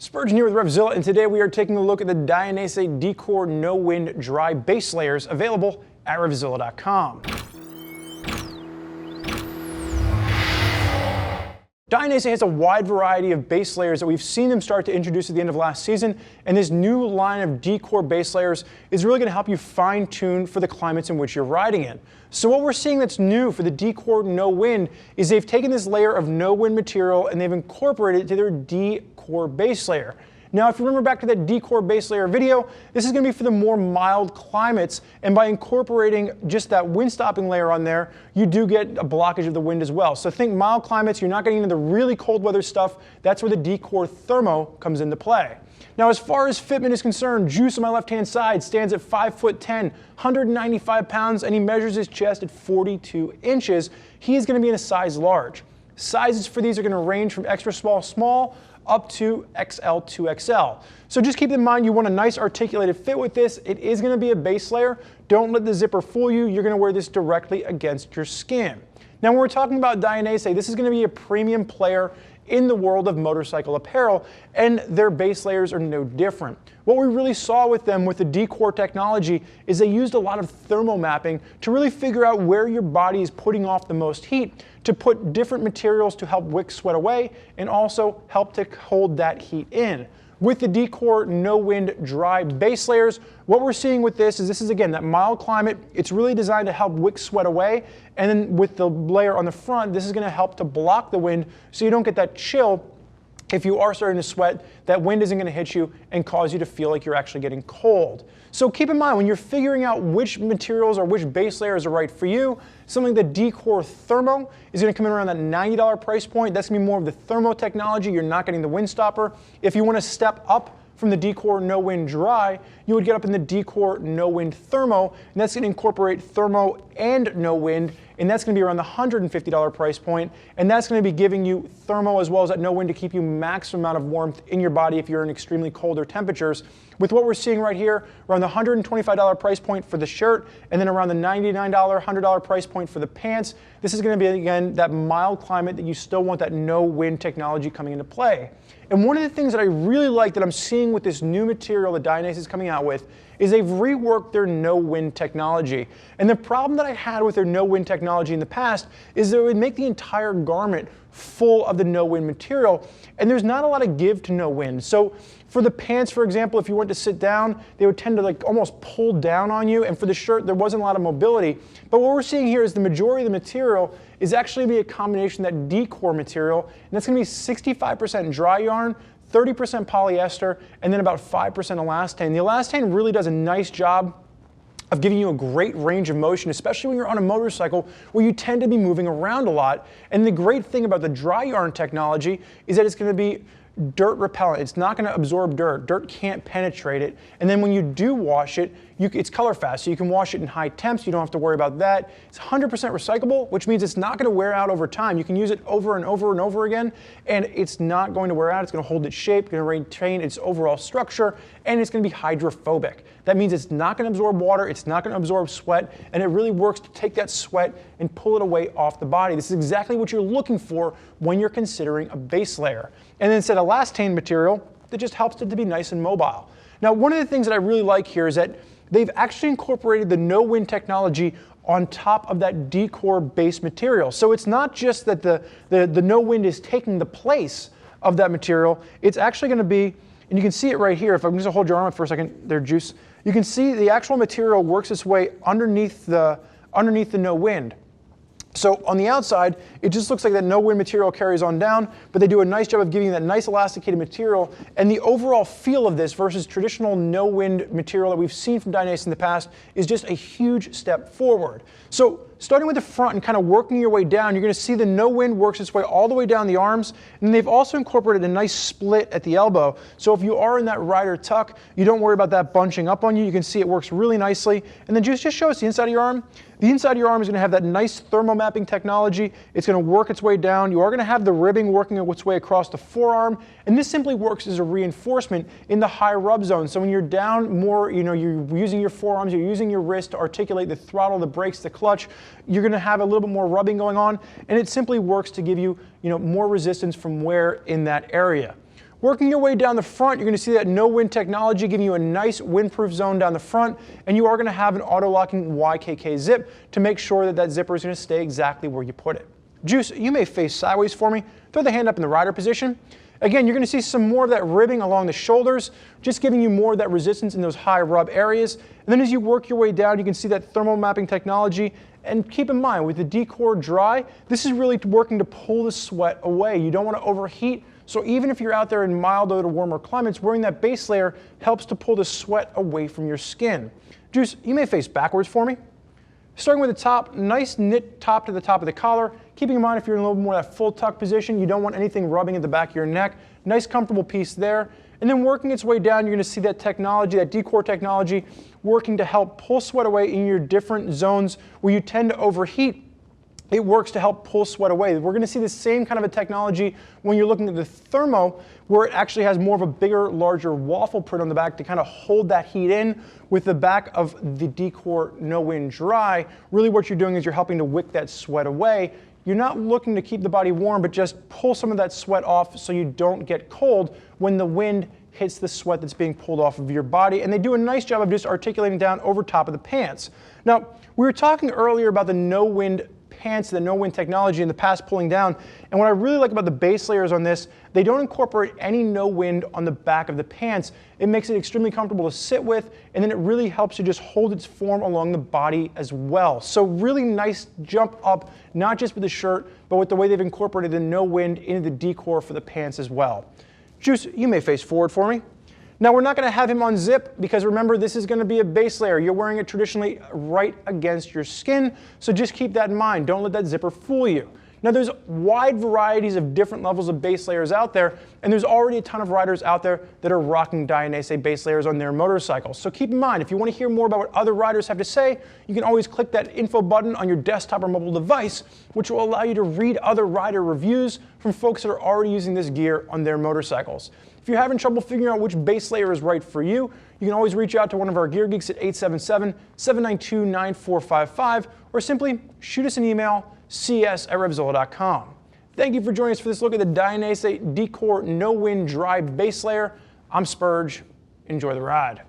Spurgeon here with RevZilla, and today we are taking a look at the Dainese Decor No Wind Dry Base Layers available at RevZilla.com. Dainese has a wide variety of base layers that we've seen them start to introduce at the end of last season, and this new line of Decor base layers is really going to help you fine-tune for the climates in which you're riding in. So what we're seeing that's new for the Decor No Wind is they've taken this layer of no wind material and they've incorporated it to their Decor base layer. Now, if you remember back to that Decor base layer video, this is going to be for the more mild climates, and by incorporating just that wind stopping layer on there, you do get a blockage of the wind as well. So think mild climates, you're not getting into the really cold weather stuff. That's where the Decor Thermo comes into play. Now, as far as fitment is concerned, Juice on my left-hand side stands at 5'10", 195 pounds, and he measures his chest at 42 inches. He is going to be in a size large. Sizes for these are going to range from extra small, up to XL to XL. So just keep in mind you want a nice articulated fit with this. It is going to be a base layer. Don't let the zipper fool you. You're going to wear this directly against your skin. Now, when we're talking about Dainese, this is going to be a premium player in the world of motorcycle apparel, and their base layers are no different. What we really saw with them with the Decor technology is they used a lot of thermal mapping to really figure out where your body is putting off the most heat, to put different materials to help wick sweat away and also help to hold that heat in. With the Decor No Wind Dry base layers, what we're seeing with this is again that mild climate. It's really designed to help wick sweat away, and then with the layer on the front, this is going to help to block the wind so you don't get that chill. If you are starting to sweat, that wind isn't going to hit you and cause you to feel like you're actually getting cold. So keep in mind when you're figuring out which materials or which base layers are right for you, something like the Decor Thermo is going to come in around that $90 price point. That's going to be more of the thermo technology. You're not getting the wind stopper. If you want to step up from the Decor No Wind Dry, you would get up in the Decor No Wind Thermo, and that's going to incorporate thermo and no wind, and that's going to be around the $150 price point, and that's going to be giving you thermo as well as that no wind to keep you maximum amount of warmth in your body if you're in extremely colder temperatures. With what we're seeing right here, around the $125 price point for the shirt, and then around the $99, $100 price point for the pants, this is going to be, again, that mild climate that you still want that no wind technology coming into play. And one of the things that I really like that I'm seeing with this new material that Dainese is coming out with is they've reworked their no wind technology. And the problem that I had with their no wind technology in the past is that it would make the entire garment full of the no wind material, and there's not a lot of give to no wind. So for the pants, for example, if you went to sit down, they would tend to like almost pull down on you, and for the shirt, there wasn't a lot of mobility. But what we're seeing here is the majority of the material is actually be a combination of that Decor material, and that's going to be 65% dry yarn, 30% polyester, and then about 5% elastane. The elastane really does a nice job of giving you a great range of motion, especially when you're on a motorcycle where you tend to be moving around a lot. And the great thing about the Dryarn technology is that it's going to be dirt repellent. It's not going to absorb dirt. Dirt can't penetrate it. And then when you do wash it, it's Colorfast, so you can wash it in high temps. You don't have to worry about that. It's 100% recyclable, which means it's not going to wear out over time. You can use it over and over and over again, and it's not going to wear out. It's going to hold its shape, going to retain its overall structure, and it's going to be hydrophobic. That means it's not going to absorb water, it's not going to absorb sweat, and it really works to take that sweat and pull it away off the body. This is exactly what you're looking for when you're considering a base layer. And then it's that elastane material that just helps it to be nice and mobile. Now, one of the things that I really like here is that they've actually incorporated the no wind technology on top of that Decor base material. So it's not just that the no wind is taking the place of that material, it's actually going to be, and you can see it right here, if I'm just going to hold your arm up for a second there, Juice, you can see the actual material works its way underneath the no wind. So on the outside, it just looks like that no wind material carries on down, but they do a nice job of giving you that nice elasticated material, and the overall feel of this versus traditional no wind material that we've seen from Dainese in the past is just a huge step forward. So starting with the front and kind of working your way down, you're going to see the no wind works its way all the way down the arms, and they've also incorporated a nice split at the elbow. So if you are in that rider tuck, you don't worry about that bunching up on you. You can see it works really nicely. And then just show us the inside of your arm. The inside of your arm is going to have that nice thermo mapping technology. It's going to work its way down. You are going to have the ribbing working its way across the forearm, and this simply works as a reinforcement in the high rub zone. So when you're down more, you're using your forearms, you're using your wrist to articulate the throttle, the brakes, the clutch, you're going to have a little bit more rubbing going on, and it simply works to give you, more resistance from wear in that area. Working your way down the front, you're going to see that no-wind technology giving you a nice windproof zone down the front, and you are going to have an auto-locking YKK zip to make sure that that zipper is going to stay exactly where you put it. Juice, you may face sideways for me. Throw the hand up in the rider position. Again, you're going to see some more of that ribbing along the shoulders, just giving you more of that resistance in those high rub areas. And then as you work your way down, you can see that thermal mapping technology. And keep in mind, with the D-Core Dry, this is really working to pull the sweat away. You don't want to overheat. So even if you're out there in milder to warmer climates, wearing that base layer helps to pull the sweat away from your skin. Juice, you may face backwards for me. Starting with the top, nice knit top to the top of the collar. Keeping in mind if you're in a little more of that full tuck position, you don't want anything rubbing at the back of your neck. Nice comfortable piece there. And then working its way down, you're going to see that technology, that D-Core technology, working to help pull sweat away in your different zones where you tend to overheat. It works to help pull sweat away. We're going to see the same kind of a technology when you're looking at the Thermo, where it actually has more of a bigger, larger waffle print on the back to kind of hold that heat in. With the back of the D-Core No Wind Dry, really what you're doing is you're helping to wick that sweat away. You're not looking to keep the body warm, but just pull some of that sweat off so you don't get cold when the wind hits the sweat that's being pulled off of your body. And they do a nice job of just articulating down over top of the pants. Now, we were talking earlier about the no-wind pants, the no-wind technology in the past pulling down. And what I really like about the base layers on this, they don't incorporate any no-wind on the back of the pants. It makes it extremely comfortable to sit with, and then it really helps you just hold its form along the body as well. So really nice jump up, not just with the shirt, but with the way they've incorporated the no-wind into the D-Core for the pants as well. Juice, you may face forward for me. Now we're not going to have him unzip because remember this is going to be a base layer. You're wearing it traditionally right against your skin, so just keep that in mind. Don't let that zipper fool you. Now there's wide varieties of different levels of base layers out there, and there's already a ton of riders out there that are rocking Dainese base layers on their motorcycles. So keep in mind, if you want to hear more about what other riders have to say, you can always click that info button on your desktop or mobile device, which will allow you to read other rider reviews from folks that are already using this gear on their motorcycles. If you're having trouble figuring out which base layer is right for you, you can always reach out to one of our gear geeks at 877-792-9455 or simply shoot us an email, cs@RevZilla.com. Thank you for joining us for this look at the Dainese D-Core No Wind Dry base layer. I'm Spurge. Enjoy the ride.